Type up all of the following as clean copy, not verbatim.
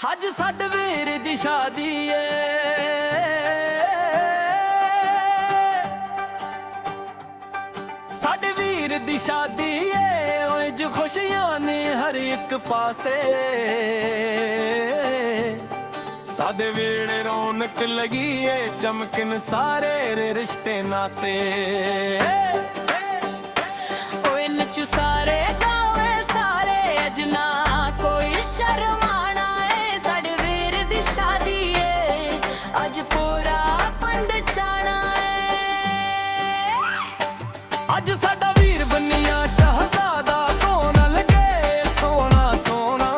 ਅੱਜ ਸਾਡੇ ਵੀਰ ਦੀ ਸ਼ਾਦੀ ਏ, ਸਾਡੇ ਵੀਰ ਦੀ ਸ਼ਾਦੀ ਏ। ਓਏ ਜੋ ਖੁਸ਼ੀਆਂ ਨੇ ਹਰ ਇੱਕ ਪਾਸੇ, ਸਾਡੇ ਵੇੜੇ ਰੌਣਕ ਲਗੀ ਏ, ਚਮਕਨ ਸਾਰੇ ਰਿਸ਼ਤੇ ਨਾਤੇ। ਓਏ ਨੱਚੂ ਸਾਰੇ ਗਾਵੇ ਸਾਰੇ, ਅੱਜ ਨਾ ਕੋਈ ਸ਼ਰਮਾਣਾ ਏ। ਸਾਡੇ ਵੀਰ ਦੀ ਸ਼ਾਦੀ ਏ, ਅੱਜ ਪੂਰਾ ਪਿੰਡ ਚਾਣਾ ਏ। ਅੱਜ ਸਾਡਾ ਵੀਰ ਬੰਨਿਆ ਸ਼ਹਿਜ਼ਾਦਾ, ਸੋਹਣਾ ਲੱਗੇ ਸੋਹਣਾ ਸੋਹਣਾ।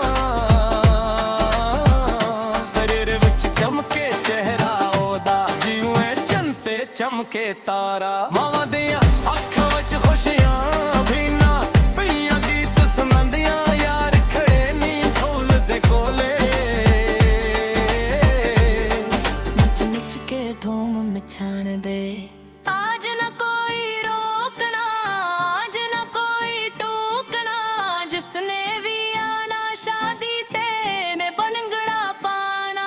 ਸਰੀਰ ਵਿੱਚ ਚਮਕੇ ਚਿਹਰਾ ਉਹਦਾ, ਜਿਵੇਂ ਚੰਨ ਤੇ ਚਮਕੇ ਤਾਰਾ। ਮਾਵਾਂ ਦੀਆਂ ਅੱਖਾਂ ਵਿੱਚ ਖੁਸ਼ੀਆਂ ਭੀਨਾ ਪਈਆਂ, ਗੀਤ ਸੁਣਾਉਂਦੀਆਂ ਯਾਰ ਖੜੇ ਨੀ ਢੋਲ ਦੇ ਕੋਲੇ। ਨੱਚ ਨੱਚ ਕੇ ਧੂਮ ਮਚਾਣ ਦੇ, आज न कोई रोकना, आज न कोई टोकना। जिसने भी आना शादी ते ने बनगड़ा पाना।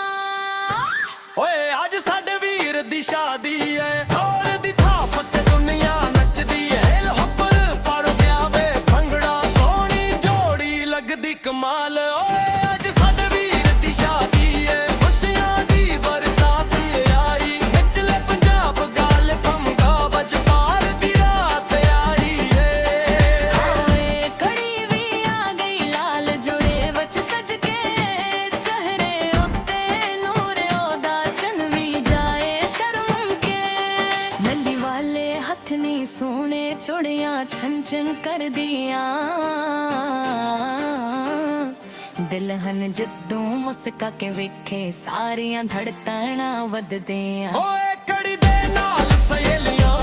ओए आज साडे वीर दी शादी है, ढोल दी थाप ते दुनिया नचदी है। लहपर पर गया वे भंगड़ा, सोहनी जोड़ी लगदी कमाल। ओए आज साडे वीर दी शादी है, खुशियां दी बरसात आई। निचले पंजाब गाल भमगा बज पार दी रात आई है। ओए कड़ी भी आ गई लाल जोड़े वच सज के, चेहरे उत्ते नूर ओदा चन भी जाए शर्म के। नली वाले हथ नी सोने चूड़ियां छन छन कर दियां, दिलहन जदों मुस्का के वेखे सारियां धड़कना वधदियां। ओए कड़ी दे नाल सहेलियां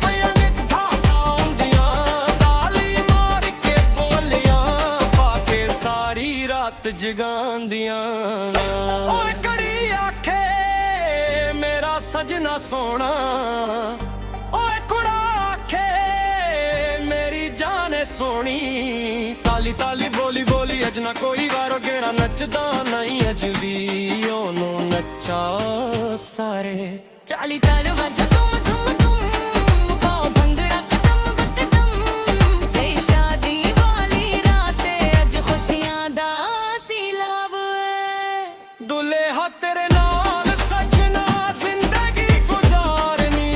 पईयां नित्था आउंदियां, ताली मार के बोलियां पाके सारी रात जगांदियां। ओए कड़ी आखे मेरा सजना सोना, ओए कुड़ा आखे मेरी जाने सोनी। ताली ताली बोली बोली अज ना कोई गारो गेड़ा, नचदा नहीं अज भी ओनू नचा सारे। चाली ताल वजा तुम तुम तुम, पाओ भंगड़ा कदम बकदम। ते शादी वाली रात अज खुशियां दा सिलाब है। दुल्हा तेरे नाल सजना जिंदगी गुजारनी,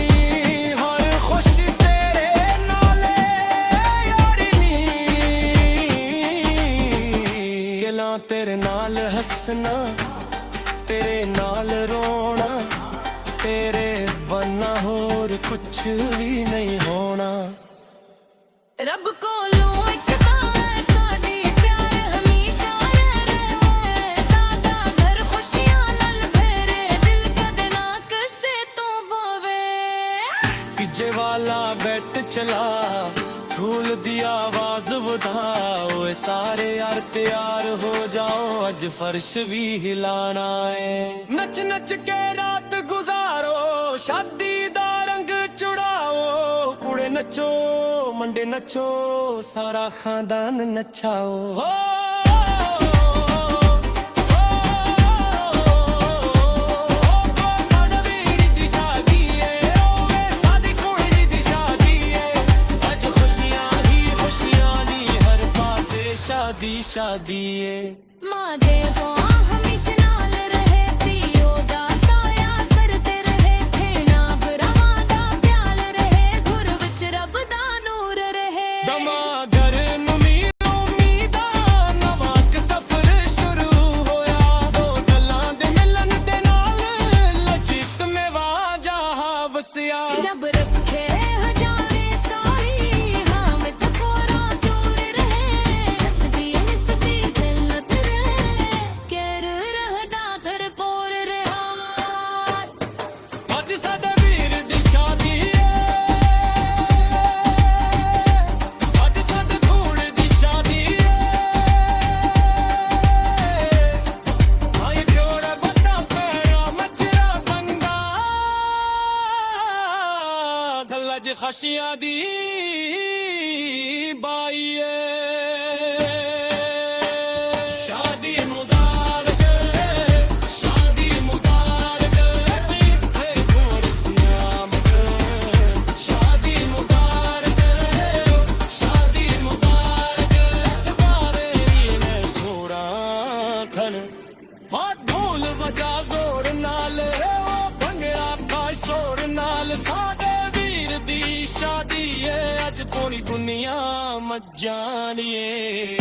हर खुशी तेरे नाले यारनी। किला तेरे नाल हसना, तेरे नाल रोना, तेरे बनना होर कुछ भी नहीं होना। रब कोलों इक तां है साडी, प्यार हमेशा रहे। सादा घर खुशियां नाल फेरे, दिल कदे ना किसे तों बोवे। पिज्जे वाला बैठ चला, फूल दी आवाज वधाओ। सारे यार तैयार हो जाओ, अज फर्श भी हिलाना है। नच नच के रात गुजारो, शादी दा रंग चुड़ाओ। कुड़े नचो मंडे नचो, सारा खानदान नचाओ। हो शादी शादी माँ दे हो हमेशा नाल रहे, पियो दा साया सर ते रहे। खेना भरावां दा प्याल रहे, गुर विच रब दा नूर रहे। दमागर नुमीर उम्मीदा, नवां इक सफर शुरू होया। दो गल्लां दे मिलन दे नाल लजित मेवा जहां वसिया। रब रखे हजारे सारी, हाँ मैं तकोरा दूर रहे। हसदी निसदी जिल्लत रहे, केर रहदा कर कोर रहा। अज साडे वीर दी शादी है, अज साडे धूड़ दी शादी है। आए जोड़ा बड़ा पैरा मचरा बंदा, अज खुशियां दी बाई है। शादी मुबारक ਜਾਣ ਆ ਢੋਲ ਵਜਾ ਜ਼ੋਰ ਨਾਲ ਉਹ ਭੰਗੜਾ ਪਾ ਸ਼ੋਰ ਨਾਲ ਸਾਡੇ ਵੀਰ ਦੀ ਸ਼ਾਦੀ ਏ ਅੱਜ ਪੂਰੀ ਦੁਨੀਆ ਮੱਜਾਂ ਨੀ ਏ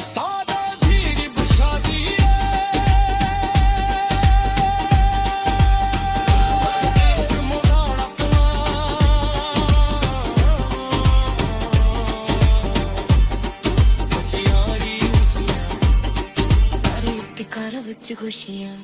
ਸਾਦਾ ਧੀਰੀ ਬਸ਼ਾਦੀ ਏ ਮੁਰਾਣਾ ਸਿਆਰੀ ਉੱਚੀਆਂ ਹਰ ਇੱਕ ਘਰ ਵਿੱਚ ਖੁਸ਼ੀਆਂ